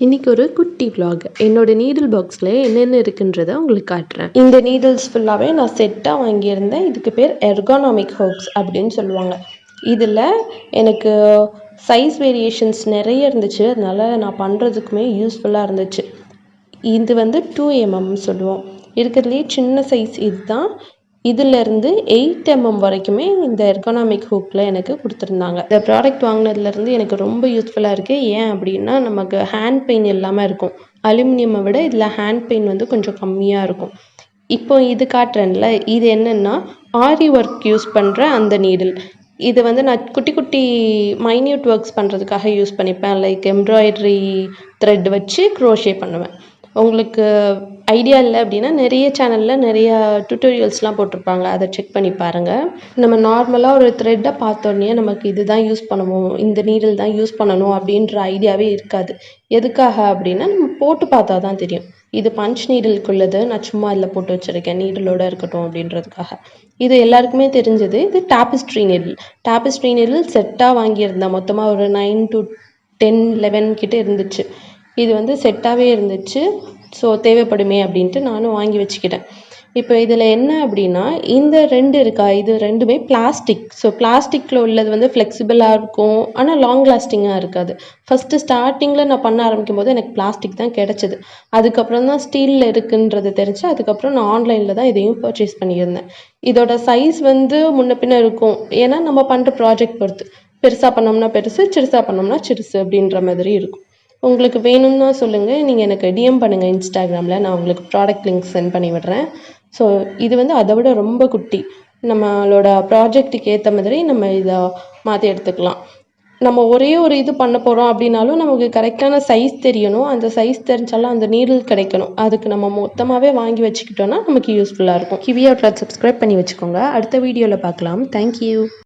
இன்னைக்கு ஒரு குட்டி vlog. என்னோட நீடில் பாக்ஸில் என்னென்ன இருக்குன்றதை உங்களுக்கு காட்டுறேன். இந்த நீடில்ஸ் ஃபுல்லாகவே நான் செட்டாக வாங்கியிருந்தேன். இதுக்கு பேர் எர்கானாமிக் ஹோக்ஸ் அப்படின்னு சொல்லுவாங்க. இதில் எனக்கு சைஸ் வேரியேஷன்ஸ் நிறைய இருந்துச்சு. அதனால் நான் பண்ணுறதுக்குமே யூஸ்ஃபுல்லாக இருந்துச்சு. இது வந்து 2mm சொல்லுவோம். இருக்கிறதுலே சின்ன சைஸ் இதுதான். இதிலேருந்து 8mm வரைக்குமே இந்த எர்கானாமிக் ஹூக்கில் எனக்கு கொடுத்துருந்தாங்க. இந்த ப்ராடக்ட் வாங்கினதுலேருந்து எனக்கு ரொம்ப யூஸ்ஃபுல்லாக இருக்குது. ஏன் அப்படின்னா நமக்கு ஹேண்ட் பெயின் இல்லாமல் இருக்கும். அலுமினியமை விட இதில் ஹேண்ட் பெயின் வந்து கொஞ்சம் கம்மியாக இருக்கும். இப்போ இது காட்டுறேன்ல, இது என்னென்னா ஆரி ஒர்க் யூஸ் பண்ணுற அந்த நீடில். இது வந்து நான் குட்டி குட்டி மைன்யூட் ஒர்க்ஸ் பண்ணுறதுக்காக யூஸ் பண்ணிப்பேன். லைக் எம்ப்ராய்டரி த்ரெட் வச்சு க்ரோஷே பண்ணுவேன். உங்களுக்கு ஐடியா இல்லை அப்படின்னா நிறைய சேனலில் நிறைய டுட்டோரியல்ஸ்லாம் போட்டிருப்பாங்க. அதை செக் பண்ணி பாருங்கள். நம்ம நார்மலாக ஒரு த்ரெட்டை பார்த்தோன்னே நமக்கு இது தான் யூஸ் பண்ணுவோம், இந்த நீடில் தான் யூஸ் பண்ணணும் அப்படின்ற ஐடியாவே இருக்காது. எதுக்காக அப்படின்னா நம்ம போட்டு பார்த்தா தான் தெரியும். இது பஞ்ச் நீடிலுக்குள்ளது. நான் சும்மா இதில் போட்டு வச்சுருக்கேன், நீடிலோடு இருக்கட்டும் அப்படின்றதுக்காக. இது எல்லாருக்குமே தெரிஞ்சது. இது டாபிஸ்ட்ரி நீடில். டாபிஸ்ட்ரி நீடில் செட்டாக வாங்கியிருந்தேன். மொத்தமாக ஒரு 9 to 10, 11 கிட்டே இருந்துச்சு. இது வந்து செட்டாகவே இருந்துச்சு. ஸோ தேவைப்படுமே அப்படின்ட்டு நானும் வாங்கி வச்சுக்கிட்டேன். இப்போ இதில் என்ன அப்படின்னா இந்த 2 இருக்கா, இது ரெண்டுமே பிளாஸ்டிக். ஸோ பிளாஸ்டிக்கில் உள்ளது வந்து ஃப்ளெக்சிபிளாக இருக்கும், ஆனால் லாங் லாஸ்டிங்காக இருக்காது. ஃபஸ்ட்டு ஸ்டார்டிங்கில் நான் பண்ண ஆரம்பிக்கும் போது எனக்கு பிளாஸ்டிக் தான் கிடச்சிது. அதுக்கப்புறம் தான் ஸ்டீலில் இருக்குன்றது தெரிஞ்சு அதுக்கப்புறம் நான் ஆன்லைனில் தான் இதையும் பர்ச்சேஸ் பண்ணியிருந்தேன். இதோட சைஸ் வந்து முன்ன பின்ன இருக்கும். ஏன்னா நம்ம பண்ணுற ப்ராஜெக்ட் பொறுத்து பெருசாக பண்ணோம்னா பெருசு, சிறுசாக பண்ணோம்னா சிறுசு அப்படின்ற மாதிரி இருக்கும். உங்களுக்கு வேணும்னா சொல்லுங்கள். நீங்கள் எனக்கு டிஎம் பண்ணுங்கள் இன்ஸ்டாகிராமில். நான் உங்களுக்கு ப்ராடக்ட் லிங்க் சென்ட் பண்ணி விடுறேன். ஸோ இது வந்து அதை விட ரொம்ப குட்டி. நம்மளோட ப்ராஜெக்ட்டுக்கு ஏற்ற மாதிரி நம்ம இதை மாற்றி எடுத்துக்கலாம். நம்ம ஒரே ஒரு இது பண்ண போகிறோம் அப்படின்னாலும் நமக்கு கரெக்டான சைஸ் தெரியணும். அந்த சைஸ் தெரிஞ்சாலும் அந்த நீடில் கிடைக்கணும். அதுக்கு நம்ம மொத்தமாகவே வாங்கி வச்சுக்கிட்டோன்னா நமக்கு யூஸ்ஃபுல்லாக இருக்கும். கிவியா ப்ராட் சப்ஸ்கிரைப் பண்ணி வச்சுக்கோங்க. அடுத்த வீடியோவில் பார்க்கலாம். தேங்க்யூ.